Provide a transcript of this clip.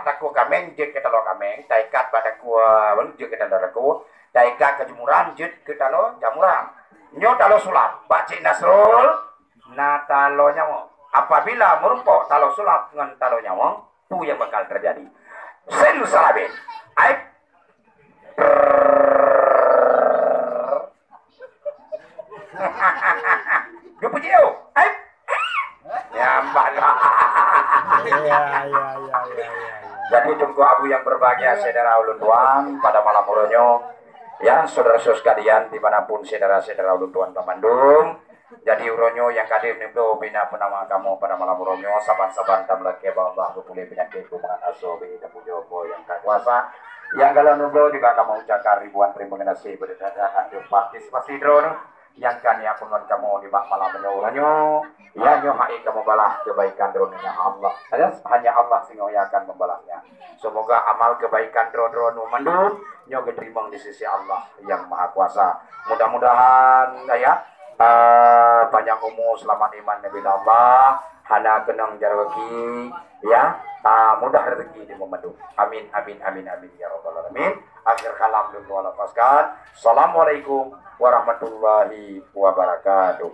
mataku kameng jet kita lo kameng taikat bataku jet kita lo taikat kejemuran jet kita lo jamuran nyo talo sulap bacik nasrul na talo nyamong apabila merumpok talo sulap dengan talo nyamong itu yang bakal terjadi sen salabin aib Gepujio aib ya mbak jadi tunggu abu yang berbahagia saudara ulun tuan pada malam muronyo ya saudara-saudara sekalian dimanapun saudara-saudara ulun tuan Pamandung jadi uronyo yang kadir nimblo bina penama kamu pada malam muronyo saban-saban tamlah kebawah boleh penyakit kumangan asobi dan pujobo yang kuasa yang kalau nimblo juga kamu ucapkan ribuan terima kasih berdasarkan partisipasi drone yang kan ya pun kamu di malam menyuruhnya ya nyo hai kamu balas kebaikan drone-nya Allah hanya Allah sing yang akan membalasnya semoga amal kebaikan drone mandul nyo diterima di sisi Allah yang maha kuasa mudah-mudahan ya banyak umur selamat iman nabi Allah hana kenang jarwaki ya mudah rezeki di memandu amin amin amin amin ya rabbal alamin akhir kalam dulu lepaskan assalamualaikum warahmatullahi wabarakatuh.